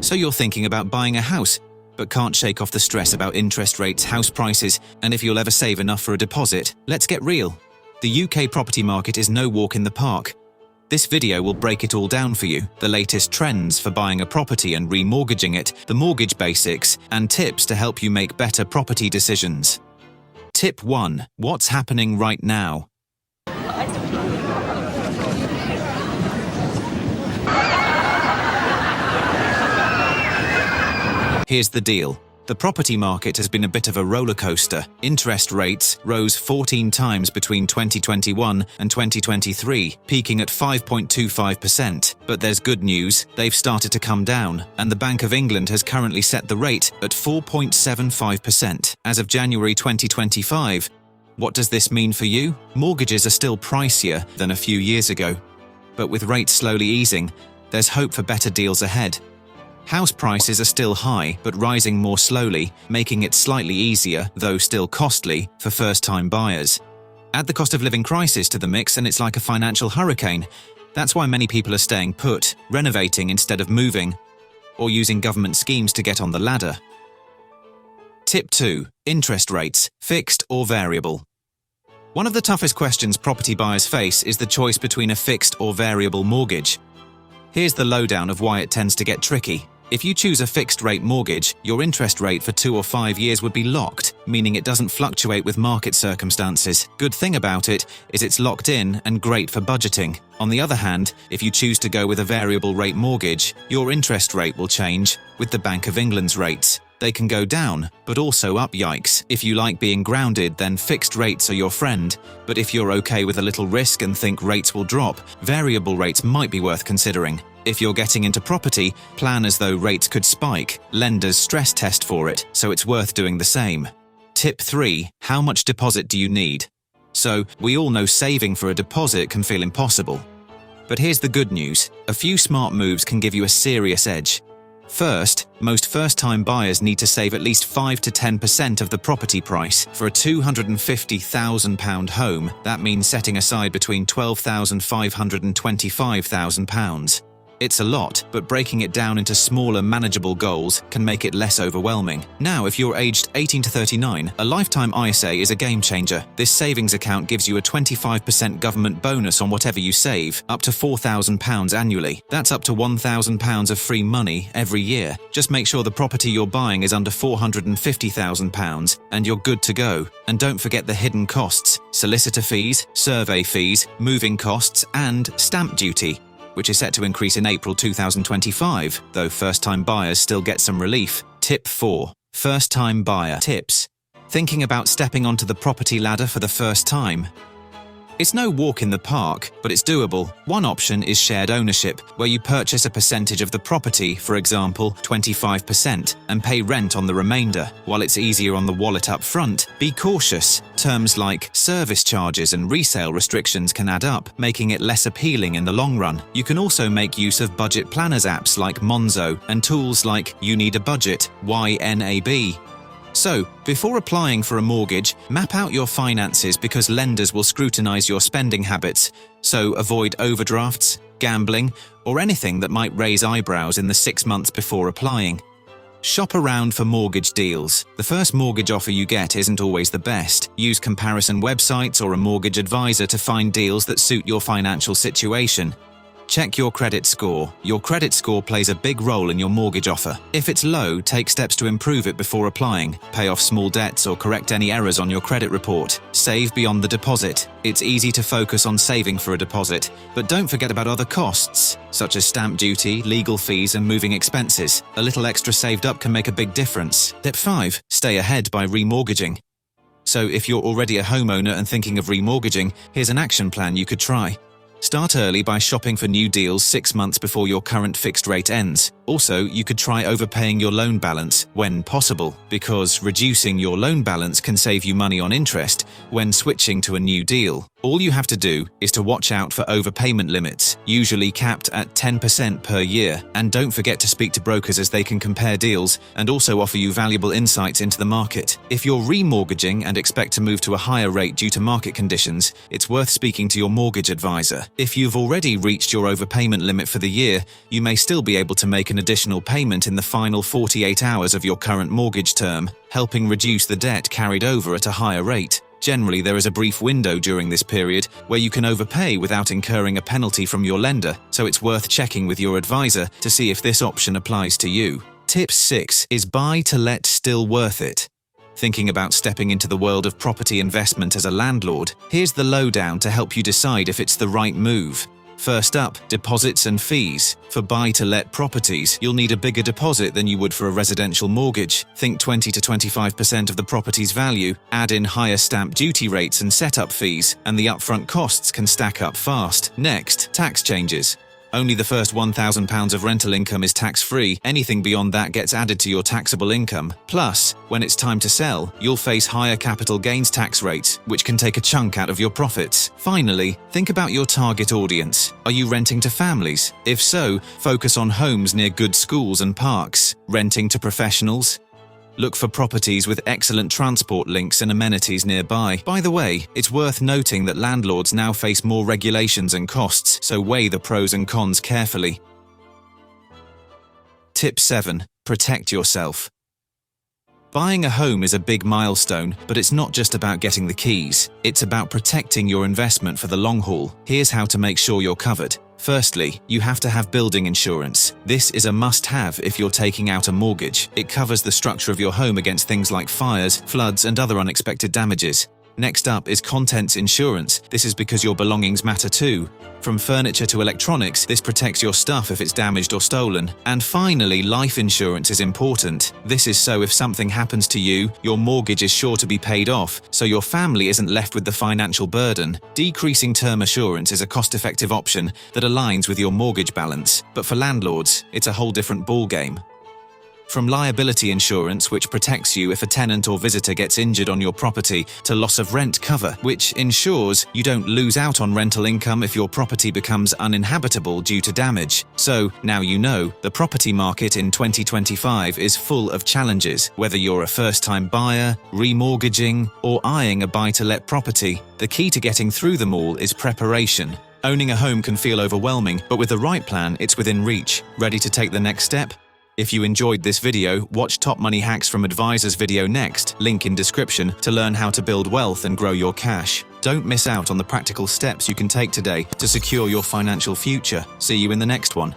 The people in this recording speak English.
So you're thinking about buying a house, but can't shake off the stress about interest rates, house prices, and if you'll ever save enough for a deposit. Let's get real. The UK property market is no walk in the park. This video will break it all down for you, the latest trends for buying a property and remortgaging it, the mortgage basics, and tips to help you make better property decisions. Tip 1. What's happening right now? Here's the deal. The property market has been a bit of a roller coaster. Interest rates rose 14 times between 2021 and 2023, peaking at 5.25%. But there's good news, they've started to come down, and the Bank of England has currently set the rate at 4.75% as of January 2025. What does this mean for you? Mortgages are still pricier than a few years ago. But with rates slowly easing, there's hope for better deals ahead. House prices are still high, but rising more slowly, making it slightly easier, though still costly, for first-time buyers. Add the cost of living crisis to the mix and it's like a financial hurricane. That's why many people are staying put, renovating instead of moving, or using government schemes to get on the ladder. Tip 2. Interest rates, fixed or variable. One of the toughest questions property buyers face is the choice between a fixed or variable mortgage. Here's the lowdown of why it tends to get tricky. If you choose a fixed-rate mortgage, your interest rate for 2 or 5 years would be locked, meaning it doesn't fluctuate with market circumstances. Good thing about it is it's locked in and great for budgeting. On the other hand, if you choose to go with a variable-rate mortgage, your interest rate will change with the Bank of England's rates. They can go down, but also up, yikes. If you like being grounded, then fixed rates are your friend. But if you're okay with a little risk and think rates will drop, variable rates might be worth considering. If you're getting into property, plan as though rates could spike. Lenders stress test for it, so it's worth doing the same. Tip 3. How much deposit do you need? So, we all know saving for a deposit can feel impossible. But here's the good news. A few smart moves can give you a serious edge. First, most first-time buyers need to save at least 5 to 10% of the property price. For a £250,000 home, that means setting aside between £12,500 and £25,000. It's a lot, but breaking it down into smaller, manageable goals can make it less overwhelming. Now, if you're aged 18 to 39, a lifetime ISA is a game changer. This savings account gives you a 25% government bonus on whatever you save, up to £4,000 annually. That's up to £1,000 of free money every year. Just make sure the property you're buying is under £450,000 and you're good to go. And don't forget the hidden costs: solicitor fees, survey fees, moving costs, and stamp duty, which is set to increase in April 2025, though first-time buyers still get some relief. Tip 4. First-time buyer tips. Thinking about stepping onto the property ladder for the first time? It's no walk in the park, but it's doable. One option is shared ownership, where you purchase a percentage of the property, for example, 25%, and pay rent on the remainder. While it's easier on the wallet up front, be cautious. Terms like service charges and resale restrictions can add up, making it less appealing in the long run. You can also make use of budget planners apps like Monzo and tools like You Need a Budget, YNAB. So, before applying for a mortgage, map out your finances because lenders will scrutinize your spending habits, so avoid overdrafts, gambling, or anything that might raise eyebrows in the 6 months before applying. Shop around for mortgage deals. The first mortgage offer you get isn't always the best. Use comparison websites or a mortgage advisor to find deals that suit your financial situation. Check your credit score. Your credit score plays a big role in your mortgage offer. If it's low, take steps to improve it before applying. Pay off small debts or correct any errors on your credit report. Save beyond the deposit. It's easy to focus on saving for a deposit, but don't forget about other costs, such as stamp duty, legal fees, and moving expenses. A little extra saved up can make a big difference. Tip 5. Stay ahead by remortgaging. So if you're already a homeowner and thinking of remortgaging, here's an action plan you could try. Start early by shopping for new deals 6 months before your current fixed rate ends. Also, you could try overpaying your loan balance when possible, because reducing your loan balance can save you money on interest when switching to a new deal. All you have to do is to watch out for overpayment limits, usually capped at 10% per year. And don't forget to speak to brokers as they can compare deals and also offer you valuable insights into the market. If you're remortgaging and expect to move to a higher rate due to market conditions, it's worth speaking to your mortgage advisor. If you've already reached your overpayment limit for the year, you may still be able to make an additional payment in the final 48 hours of your current mortgage term, helping reduce the debt carried over at a higher rate. Generally, there is a brief window during this period where you can overpay without incurring a penalty from your lender, so it's worth checking with your advisor to see if this option applies to you. Tip 6. Is buy to let still worth it? Thinking about stepping into the world of property investment as a landlord? Here's the lowdown to help you decide if it's the right move. First up, deposits and fees. For buy-to-let properties, you'll need a bigger deposit than you would for a residential mortgage. Think 20 to 25% of the property's value, add in higher stamp duty rates and setup fees, and the upfront costs can stack up fast. Next, tax changes. Only the first £1,000 of rental income is tax-free. Anything beyond that gets added to your taxable income. Plus, when it's time to sell, you'll face higher capital gains tax rates, which can take a chunk out of your profits. Finally, think about your target audience. Are you renting to families? If so, focus on homes near good schools and parks. Renting to professionals? Look for properties with excellent transport links and amenities nearby. By the way, it's worth noting that landlords now face more regulations and costs, so weigh the pros and cons carefully. Tip 7. Protect yourself. Buying a home is a big milestone, but it's not just about getting the keys. It's about protecting your investment for the long haul. Here's how to make sure you're covered. Firstly, you have to have building insurance. This is a must-have if you're taking out a mortgage. It covers the structure of your home against things like fires, floods, and other unexpected damages. Next up is contents insurance. This is because your belongings matter too. From furniture to electronics, this protects your stuff if it's damaged or stolen. And finally, life insurance is important. This is so if something happens to you, your mortgage is sure to be paid off, so your family isn't left with the financial burden. Decreasing term assurance is a cost-effective option that aligns with your mortgage balance. But for landlords, it's a whole different ballgame. From liability insurance, which protects you if a tenant or visitor gets injured on your property, to loss of rent cover, which ensures you don't lose out on rental income if your property becomes uninhabitable due to damage. So, now you know, the property market in 2025 is full of challenges. Whether you're a first-time buyer, remortgaging, or eyeing a buy-to-let property, the key to getting through them all is preparation. Owning a home can feel overwhelming, but with the right plan, it's within reach. Ready to take the next step? If you enjoyed this video, watch Top Money Hacks from Advisors video next, link in description, to learn how to build wealth and grow your cash. Don't miss out on the practical steps you can take today to secure your financial future. See you in the next one.